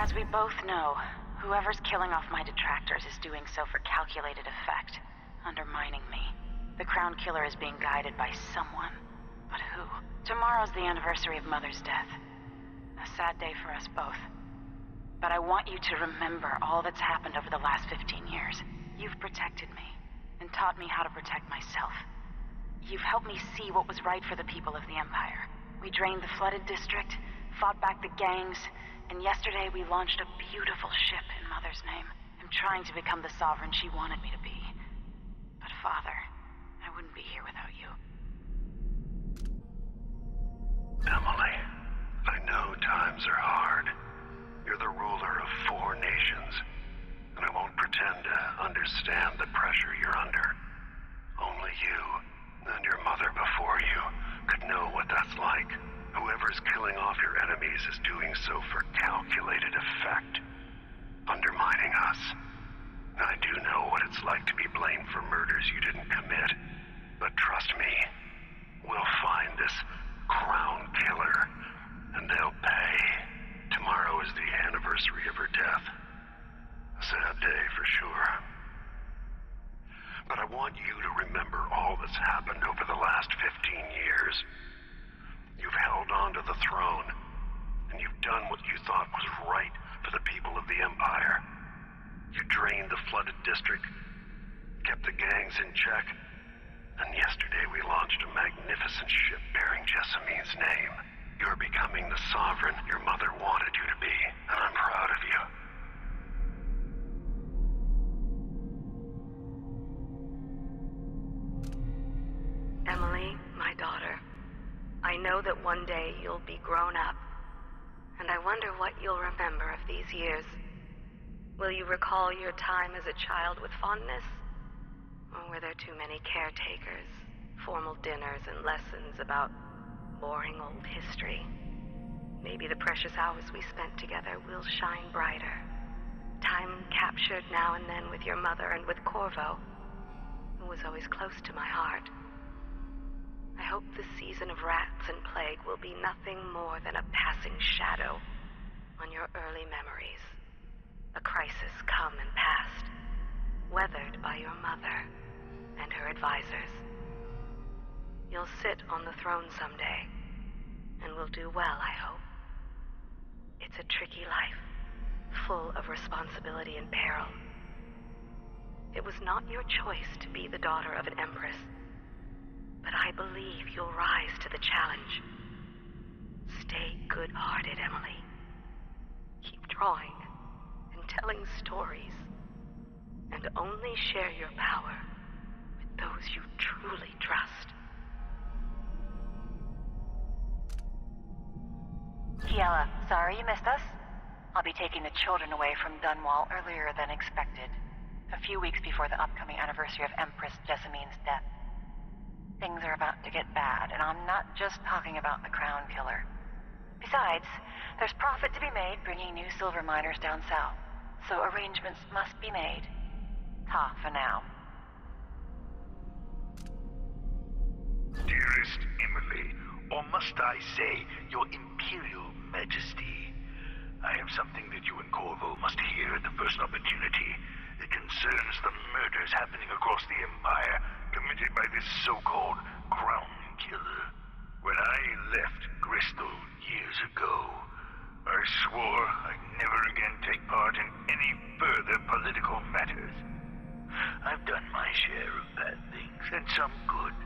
As we both know, whoever's killing off my detractors is doing so for calculated effect, undermining me. The Crown Killer is being guided by someone. But who? Tomorrow's the anniversary of Mother's death. A sad day for us both. But I want you to remember all that's happened over the last 15 years. You've protected me, and taught me how to protect myself. You've helped me see what was right for the people of the Empire. We drained the flooded district, fought back the gangs, and yesterday we launched a beautiful ship in Mother's name. I'm trying to become the sovereign she wanted me to be. But Father, I wouldn't be here without you. Emily, I know times are hard. You're the ruler of 4 nations, and I won't pretend to understand the pressure you're under. Only you, and your mother before you, could know what that's like. Whoever's killing off your enemies is doing so for calculated effect, undermining us. I do know what it's like to be blamed for murders you didn't commit, but trust me, we'll find this Crown Killer, and they'll pay. Tomorrow is the anniversary of her death. A sad day for sure. But I want you to remember all that's happened over the last 15 years. You've held on to the throne, and you've done what you thought was right for the people of the Empire. You drained the flooded district, kept the gangs in check, and yesterday we launched a magnificent ship bearing Jessamine's name. You're becoming the sovereign your mother wanted you to be, and I'm proud of you. Emily, my daughter, I know that one day you'll be grown up, and I wonder what you'll remember of these years. Will you recall your time as a child with fondness? Or were there too many caretakers, formal dinners, and lessons about boring old history? Maybe the precious hours we spent together will shine brighter. Time captured now and then with your mother and with Corvo, who was always close to my heart. I hope the season of rats and plague will be nothing more than a passing shadow on your early memories. A crisis come and past, weathered by your mother and her advisors. You'll sit on the throne someday, and will do well, I hope. It's a tricky life, full of responsibility and peril. It was not your choice to be the daughter of an empress, but I believe you'll rise to the challenge. Stay good-hearted, Emily. Keep drawing and telling stories, and only share your power with those you truly trust. Kiela, sorry you missed us. I'll be taking the children away from Dunwall earlier than expected, a few weeks before the upcoming anniversary of Empress Jessamine's death. Things are about to get bad, and I'm not just talking about the Crown Killer. Besides, there's profit to be made bringing new silver miners down south, so arrangements must be made. Ta for now. Dearest Emily, or must I say, Your Imperial Majesty, I have something that you and Corvo must hear at the first opportunity. It concerns the murders happening across the Empire, committed by this so-called Crown Killer. When I left Bristol years ago, I swore I'd never again take part in any further political matters. I've done my share of bad things, and some good,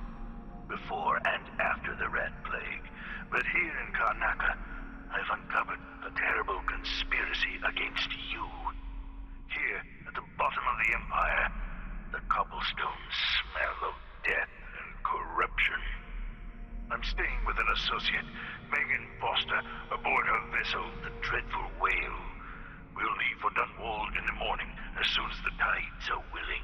before and after the Rat Plague. But here in Karnaca, I've uncovered a terrible conspiracy against you. Here, at the bottom of the Empire, the cobblestone smell of death and corruption. I'm staying with an associate, Megan Foster, aboard her vessel, the Dreadful Whale. We'll leave for Dunwall in the morning, as soon as the tides are willing.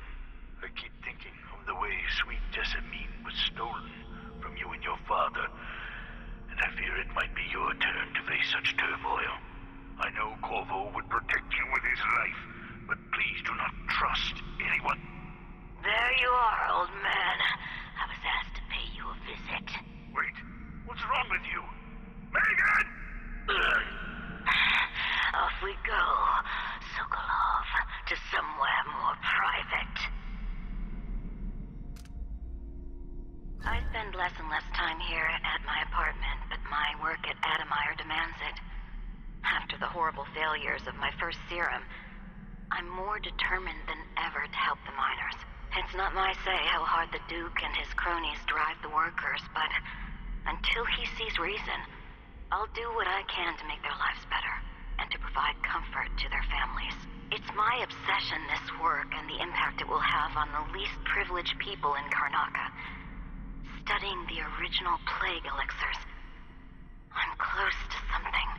I keep thinking of the way sweet Jessamine was stolen from you and your father, and I fear it might be your turn to face such turmoil. I know Corvo would protect you with his life, but please do not trust anyone. There you are, old man. I was asked to pay you a visit. Wait, what's wrong with you? Megan! A we go, Sokolov, to somewhere more private. I spend less and less time here at my apartment, but my work at Admire demands it. After the horrible failures of my first serum, I'm more determined than ever to help the miners. It's not my say how hard the Duke and his cronies drive the workers, but until he sees reason, I'll do what I can to make their lives better, and to provide comfort to their families. It's my obsession, this work, and the impact it will have on the least privileged people in Karnaca. Studying the original plague elixirs, I'm close to something.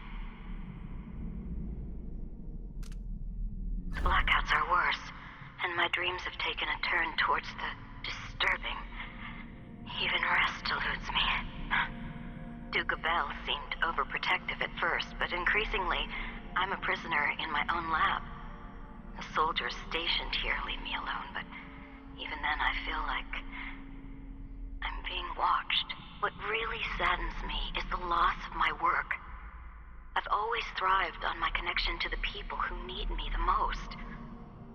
The blackouts are worse, and my dreams have taken a turn towards the disturbing. Even rest eludes me. Duke Bell seemed overprotective at first, but increasingly, I'm a prisoner in my own lab. The soldiers stationed here leave me alone, but even then I feel like I'm being watched. What really saddens me is the loss of my work. I've always thrived on my connection to the people who need me the most.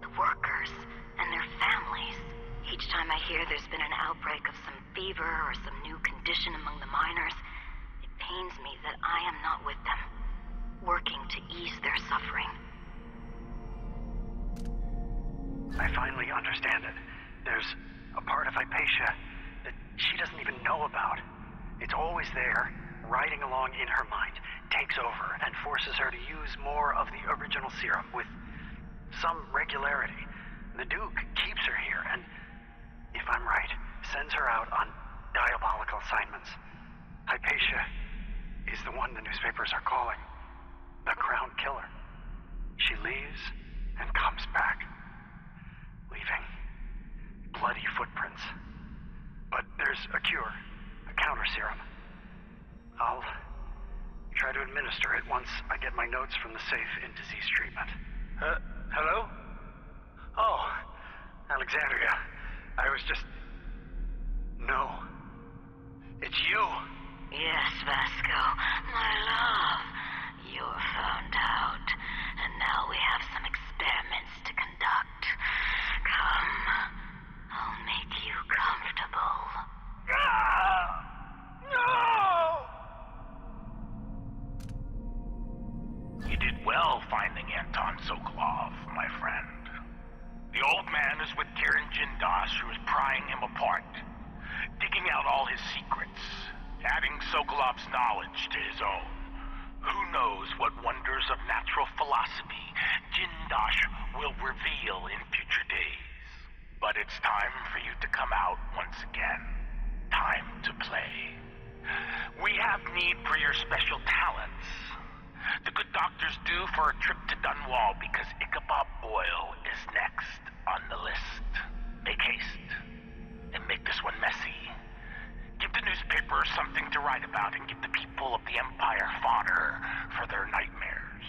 The workers and their families. Each time I hear there's been an outbreak of some fever or some new condition among the miners, it pains me that I am not with them, working to ease their suffering. I finally understand it. There's a part of Hypatia that she doesn't even know about. It's always there, riding along in her mind, takes over and forces her to use more of the original serum with some regularity. The Duke keeps her here and, if I'm right, sends her out on diabolical assignments. Hypatia is the one the newspapers are calling the Crown Killer. She leaves and comes back, leaving bloody footprints. But there's a cure, a counter serum. I'll try to administer it once I get my notes from the safe in disease treatment. Hello? Oh, Alexandria. I was just... No. It's you. Yes, Vasco, my love. You're found out, and now we have some experiments to conduct. Come, I'll make you comfortable. No! You did well finding Anton Sokolov, my friend. The old man is with Kirin Jindosh, who is prying him apart, digging out all his secrets, adding Sokolov's knowledge to his own. Who knows what wonders of natural philosophy Jindosh will reveal in future days. But it's time for you to come out once again. Time to play. We have need for your special talents. The good doctor's due for a trip to Dunwall because Ichabod Boyle is next on the list. Make haste, and make this one messy. Give the newspaper something to write about, and give the people of the Empire fodder for their nightmares.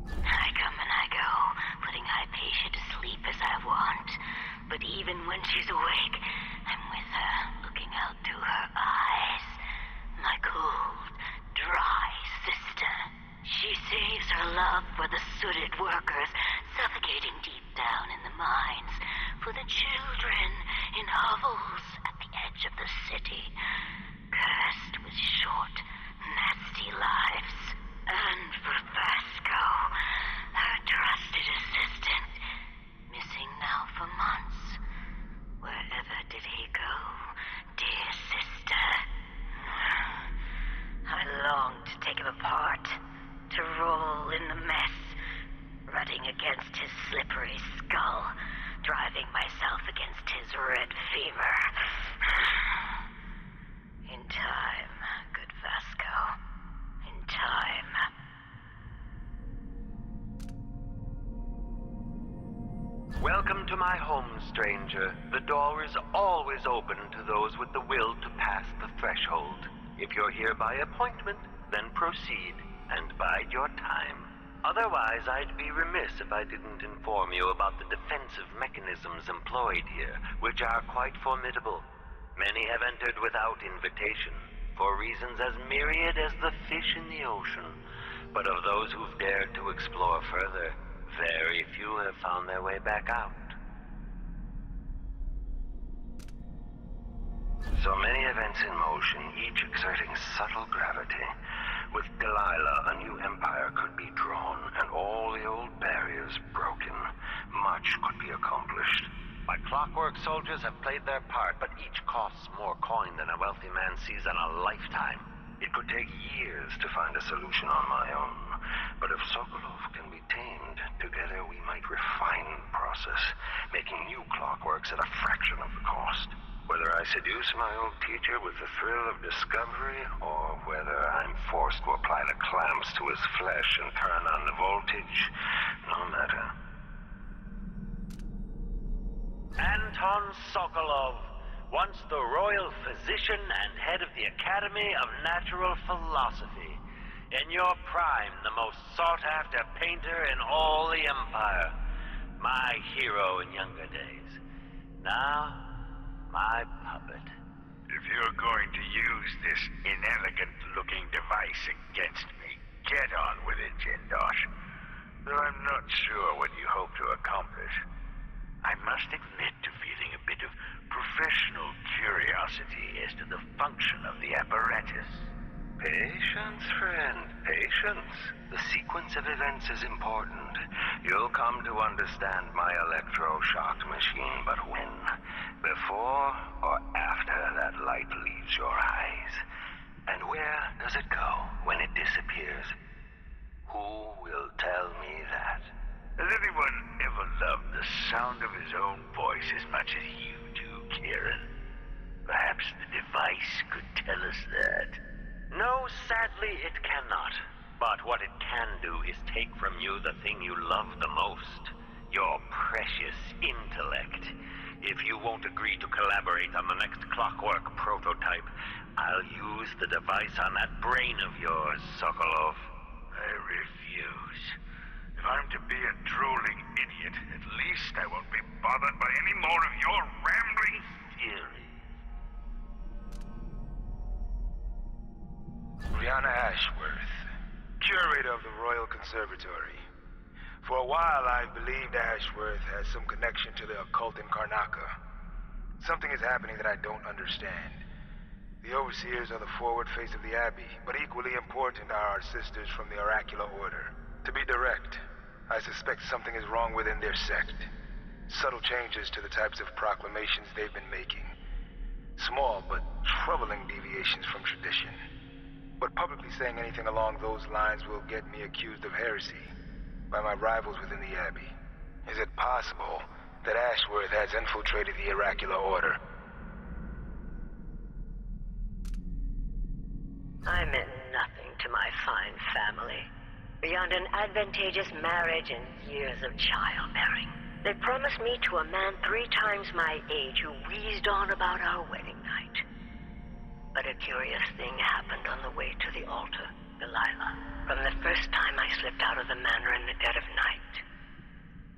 I come and I go, putting Hypatia to sleep as I want. But even when she's awake, I'm with her, looking out through her eyes. My cold, dry sister. She saves her love for the sooted workers, suffocating deep down in the mines, for the children in hovels at the edge of the city, cursed with short, nasty lives. And for Vasco, her trusted assistant, missing now for months. Wherever did he go, dear sister? I long to take him apart, to roll in the mess, rutting against his slippery skull, driving myself against his red fever. In time, good Vasco. In time. Welcome to my home, stranger. The door is always open to those with the will to pass the threshold. If you're here by appointment, then proceed and bide your time. Otherwise, I'd be remiss if I didn't inform you about the defensive mechanisms employed here, which are quite formidable. Many have entered without invitation. for reasons as myriad as the fish in the ocean. But of those who've dared to explore further, very few have found their way back out. So many events in motion, each exerting subtle gravity. With Delilah, a new empire could be drawn, and all the old barriers broken. Much could be accomplished. My clockwork soldiers have played their part, but each costs more coin than a wealthy man sees in a lifetime. It could take years to find a solution on my own. But if Sokolov can be tamed, together we might refine the process, making new clockworks at a fraction of the cost. Whether I seduce my old teacher with the thrill of discovery, or whether I'm forced to apply the clamps to his flesh and turn on the voltage, no matter. Anton Sokolov, once the royal physician and head of the Academy of Natural Philosophy. In your prime, the most sought-after painter in all the Empire. My hero in younger days. Now, my puppet. If you're going to use this inelegant-looking device against me, get on with it, Jindosh. Though I'm not sure what you hope to accomplish. I must admit to feeling a bit of professional curiosity as to the function of the apparatus. Patience, friend, patience. The sequence of events is important. You'll come to understand my electroshock machine, but when? Before or after that light leaves your eyes? And where does it go when it disappears? Who will tell me that? Has anyone ever loved the sound of his own voice as much as you do, Kieran? Perhaps the device could tell us that. No, sadly it cannot. But what it can do is take from you the thing you love the most. Your precious intellect. If you won't agree to collaborate on the next clockwork prototype, I'll use the device on that brain of yours, Sokolov. I refuse. If I'm to be a drooling idiot, at least I won't be bothered by any more of your rambling theories. Brianna Ashworth, curator of the Royal Conservatory. For a while, I've believed Ashworth has some connection to the occult in Karnaca. Something is happening that I don't understand. The overseers are the forward face of the Abbey, but equally important are our sisters from the Oracular Order. To be direct, I suspect something is wrong within their sect. Subtle changes to the types of proclamations they've been making. Small but troubling deviations from tradition. But publicly saying anything along those lines will get me accused of heresy by my rivals within the Abbey. Is it possible that Ashworth has infiltrated the Oracular Order? I meant nothing to my fine family, beyond an advantageous marriage and years of childbearing. They promised me to a man 3 times my age who wheezed on about our wedding night. But a curious thing happened on the way to the altar, Delilah. From the first time I slipped out of the manor in the dead of night,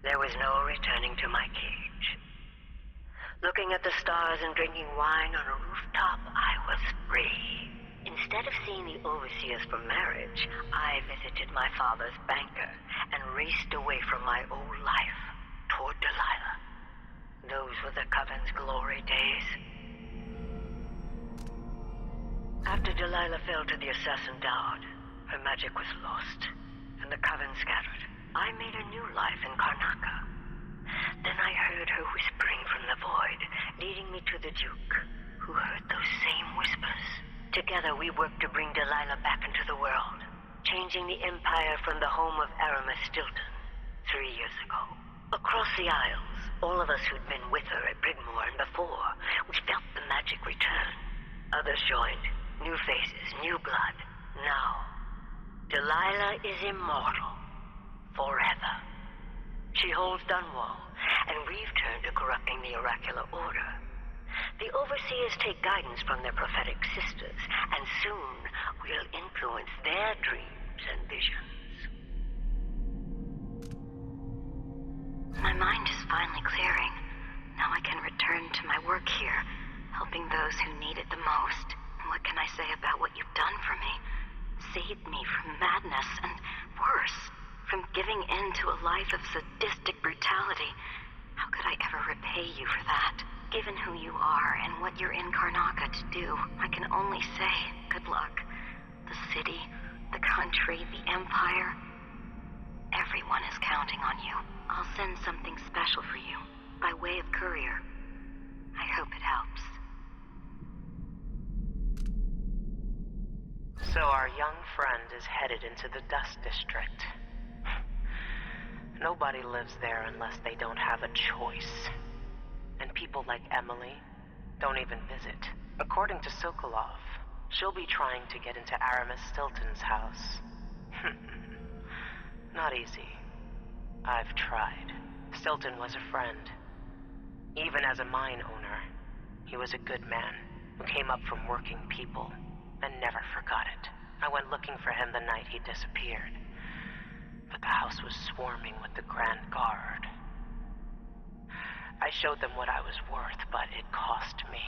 there was no returning to my cage. Looking at the stars and drinking wine on a rooftop, I was free. Instead of seeing the overseers for marriage, I visited my father's banker and raced away from my old life toward Delilah. Those were the Coven's glory days. After Delilah fell to the assassin Dowd, her magic was lost, and the Coven scattered. I made a new life in Karnaca. Then I heard her whispering from the void, leading me to the Duke, who heard those same whispers. Together we worked to bring Delilah back into the world, changing the Empire from the home of Aramis Stilton 3 years ago. Across the Isles, all of us who'd been with her at Brigmore and before, we felt the magic return. Others joined. New faces, new blood. Now, Delilah is immortal. Forever. She holds Dunwall, and we've turned to corrupting the Oracular Order. The Overseers take guidance from their prophetic sisters, and soon we'll influence their dreams and visions. My mind is finally clearing. Now I can return to my work here, helping those who need it the most. What can I say about what you've done for me? Saved me from madness, and worse, from giving in to a life of sadistic brutality. How could I ever repay you for that? Given who you are and what you're in Karnaca to do, I can only say good luck. The city, the country, the empire, everyone is counting on you. I'll send something special for you, by way of courier. I hope it helps. So our young friend is headed into the Dust District. Nobody lives there unless they don't have a choice. And people like Emily don't even visit. According to Sokolov, she'll be trying to get into Aramis Stilton's house. Not easy. I've tried. Stilton was a friend. Even as a mine owner, he was a good man who came up from working people and never forgot it. I went looking for him the night he disappeared. But the house was swarming with the Grand Guard. I showed them what I was worth, but it cost me.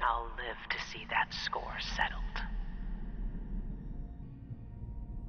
I'll live to see that score settled.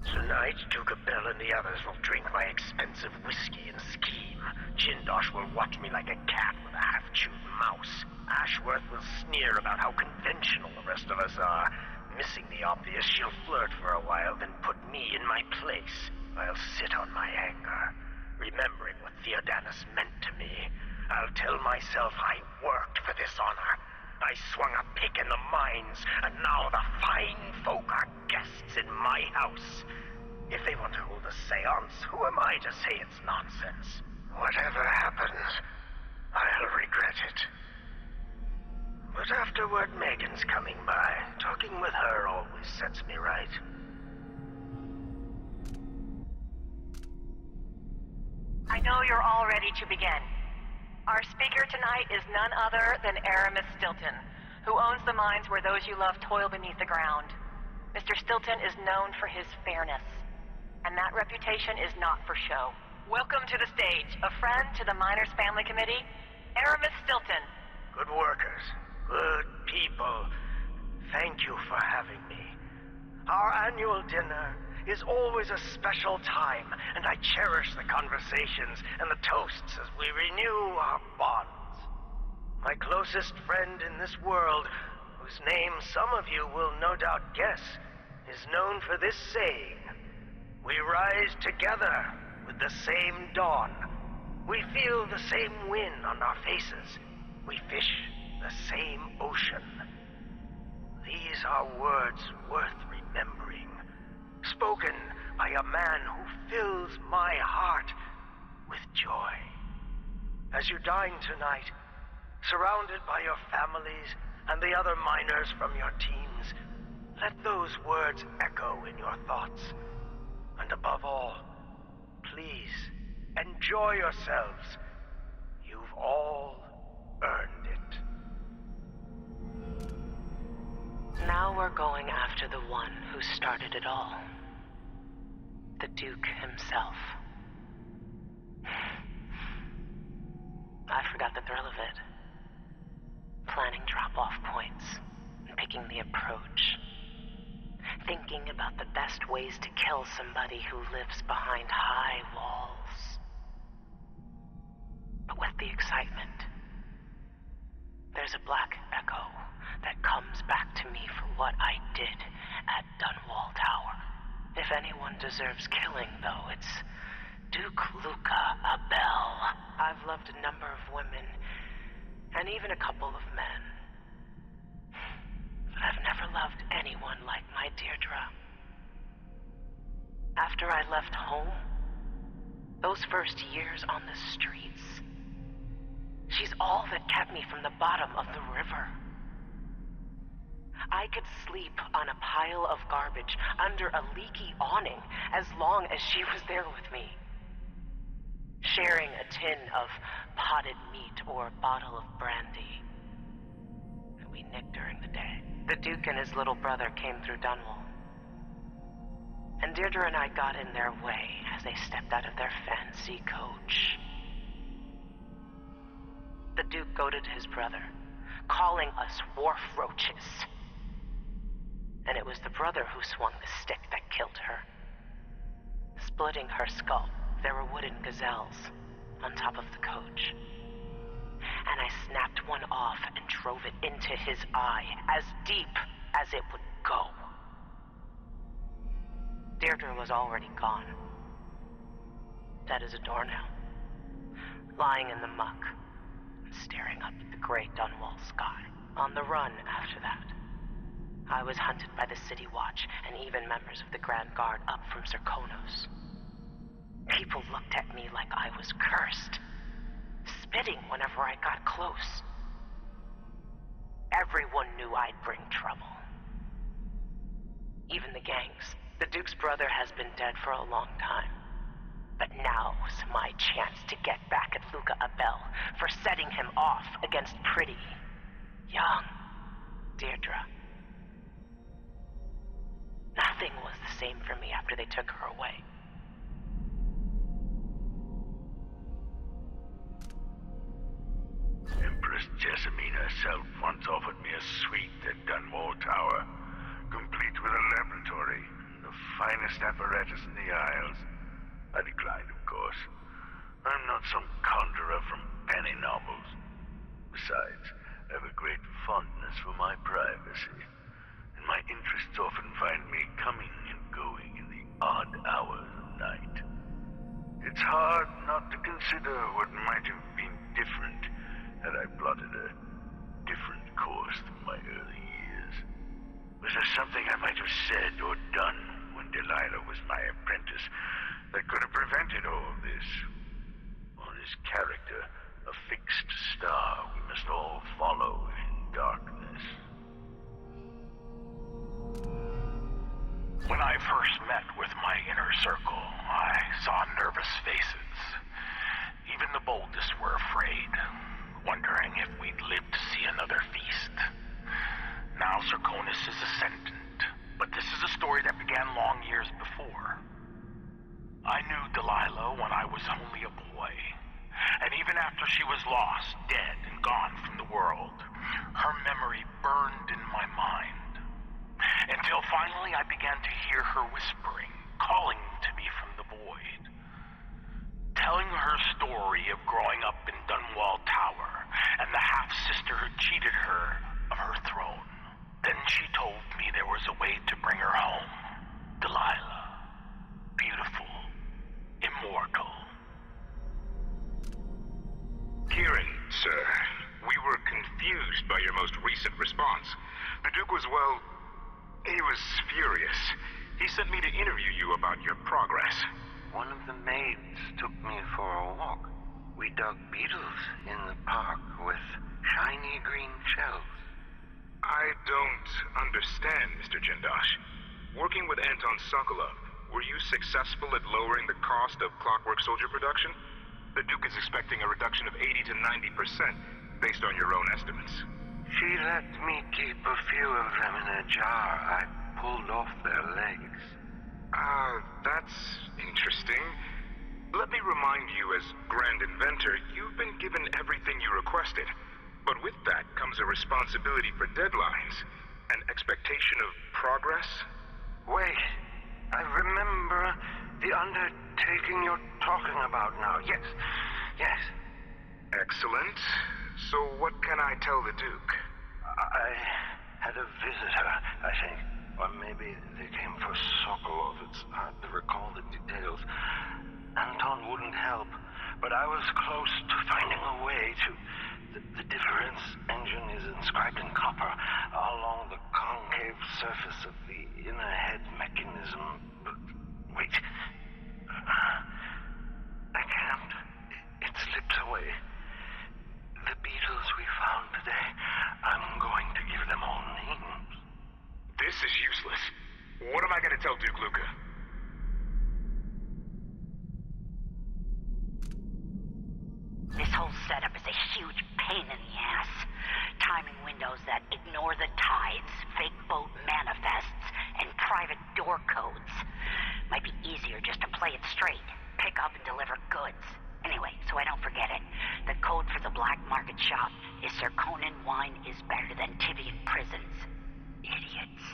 Tonight, Duke Bell and the others will drink my expensive whiskey and scheme. Jindosh will watch me like a cat with a half-chewed mouse. Ashworth will sneer about how conventional the rest of us are. Missing the obvious, she'll flirt for a while, then put me in my place. I'll sit on my anger, remembering what Theodanis meant to me. I'll tell myself I worked for this honor. I swung a pick in the mines, and now the fine folk are guests in my house. If they want to hold a seance, who am I to say it's nonsense? Whatever happens, I'll regret it. But afterward, Megan's coming by. Talking with her always sets me right. I know you're all ready to begin. Our speaker tonight is none other than Aramis Stilton, who owns the mines where those you love toil beneath the ground. Mr. Stilton is known for his fairness, and that reputation is not for show. Welcome to the stage, a friend to the Miners Family Committee, Aramis Stilton. Good workers, good people, thank you for having me. Our annual dinner is always a special time, and I cherish the conversations and the toasts as we renew our bonds. My closest friend in this world, whose name some of you will no doubt guess, is known for this saying: we rise together with the same dawn. We feel the same wind on our faces. We fish the same ocean. These are words worth remembering, spoken by a man who fills my heart with joy. As you dine tonight, surrounded by your families and the other miners from your teams, let those words echo in your thoughts. And above all, please enjoy yourselves. You've all earned it. Now we're going after the one who started it all. The Duke himself. I forgot the thrill of it. Planning drop-off points, and picking the approach. Thinking about the best ways to kill somebody who lives behind high walls. But with the excitement, there's a black echo that comes back to me for what I did at Dunwall Tower. If anyone deserves killing, though, it's Duke Luca Abel. I've loved a number of women, and even a couple of men. But I've never loved anyone like my Deirdre. After I left home, those first years on the streets, she's all that kept me from the bottom of the river. I could sleep on a pile of garbage under a leaky awning as long as she was there with me. Sharing a tin of potted meat or a bottle of brandy that we nicked during the day. The Duke and his little brother came through Dunwall. And Deirdre and I got in their way as they stepped out of their fancy coach. The Duke goaded his brother, calling us wharf roaches. And it was the brother who swung the stick that killed her. Splitting her skull, there were wooden gazelles on top of the coach. And I snapped one off and drove it into his eye, as deep as it would go. Deirdre was already gone. Dead as a doornail. Lying in the muck, staring up at the gray Dunwall sky. On the run after that. I was hunted by the City Watch and even members of the Grand Guard up from Zirkonos. People looked at me like I was cursed, spitting whenever I got close. Everyone knew I'd bring trouble. Even the gangs. The Duke's brother has been dead for a long time. But now's my chance to get back at Luca Abel for setting him off against pretty, young Deirdre. Nothing was the same for me after they took her away. Empress Jessamine herself once offered me a suite at Dunwall Tower, complete with a laboratory and the finest apparatus in the Isles. I declined, of course. I'm not some conjurer from penny novels. Besides, I have a great fondness for my privacy, and my interests often find me coming and going in the odd hours of night. It's hard not to consider what might have been different had I plotted a different course than my early years. Was there something I might have said or done when Delilah was my apprentice that could have prevented all of this? Or is character a fixed star we must all follow in darkness? When I first met with my inner circle, I saw nervous faces. Even the boldest were afraid, wondering if we'd live to see another feast. Now Zirkonos is ascendant, but this is a story that began long years before. I knew Delilah when I was only a boy, and even after she was lost, dead, and gone from the world, her memory burned in my mind. Until finally I began to hear her whispering, calling to me from the void. Telling her story of growing up in Dunwall Tower, and the half-sister who cheated her of her throne. Then she told me there was a way to bring her home. Delilah. Beautiful. Immortal. Kieran, sir, we were confused by your most recent response. The Duke was, well, he was furious. He sent me to interview you about your progress. One of the maids took me for a walk. We dug beetles in the park with shiny green shells. I don't understand, Mr. Jindosh. Working with Anton Sokolov, were you successful at lowering the cost of Clockwork Soldier production? The Duke is expecting a reduction of 80 to 90% based on your own estimates. She let me keep a few of them in a jar. I pulled off their legs. That's interesting. Let me remind you, as Grand Inventor, you've been given everything you requested. But with that comes a responsibility for deadlines, an expectation of progress. Wait, I remember the undertaking you're talking about now. Yes. Excellent. So what can I tell the Duke? I had a visitor, I think. Or maybe they came for Sokolov. It's hard to recall the details. Anton wouldn't help, but I was close to finding a way to... The difference engine is inscribed in copper along the concave surface of the inner head mechanism. But wait. I can't. It slips away. The beetles we found today, I'm going to give them all names. This is useless. What am I going to tell Duke Luca? This whole setup is a huge pain in the ass. Timing windows that ignore the tides, fake boat manifests, and private door codes. Might be easier just to play it straight. Pick up and deliver goods. Anyway, so I don't forget it. The code for the black market shop is Zirconin wine is better than Tivian prisons. Idiots.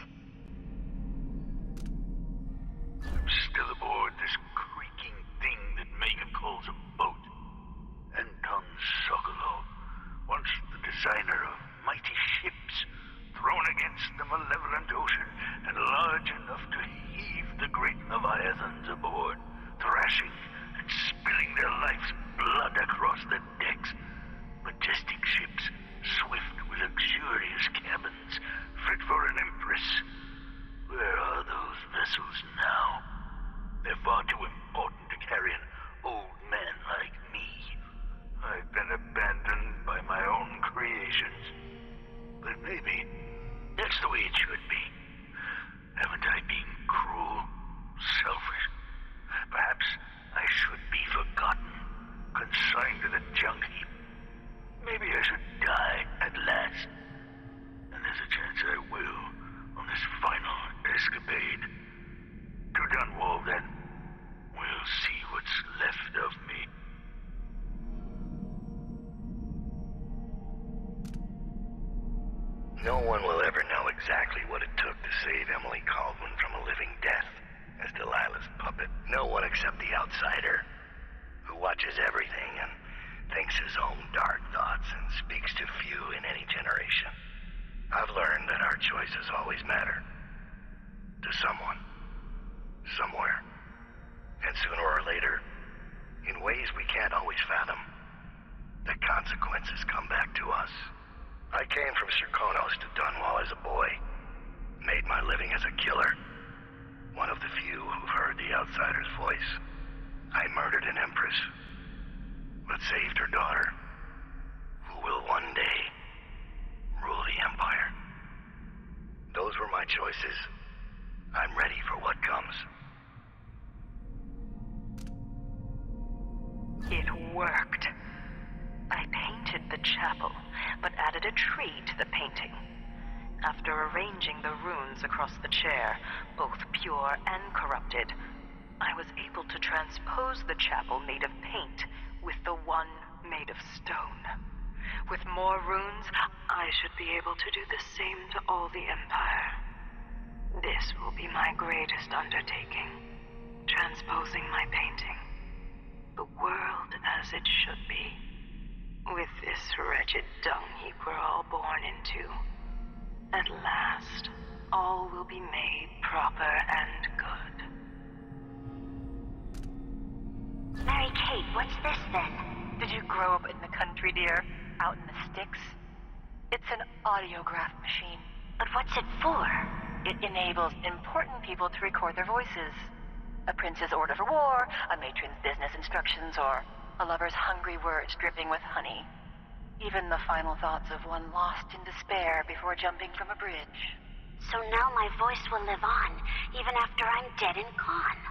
ways we can't always fathom. The consequences come back to us. I came from Serkonos to Dunwall as a boy. Made my living as a killer. One of the few who've heard the outsider's voice. I murdered an empress, but saved her daughter, who will one day rule the Empire. Those were my choices. I'm ready for what comes. It worked. I painted the chapel, but added a tree to the painting. After arranging the runes across the chair, both pure and corrupted, I was able to transpose the chapel made of paint with the one made of stone. With more runes, I should be able to do the same to all the Empire. This will be my greatest undertaking, transposing my painting. The world as it should be, with this wretched dung heap we're all born into. At last, all will be made proper and good. Mary Kate, what's this then? Did you grow up in the country, dear? Out in the sticks? It's an audiograph machine. But what's it for? It enables important people to record their voices. A prince's order for war, a matron's business instructions, or a lover's hungry words dripping with honey. Even the final thoughts of one lost in despair before jumping from a bridge. So now my voice will live on, even after I'm dead and gone.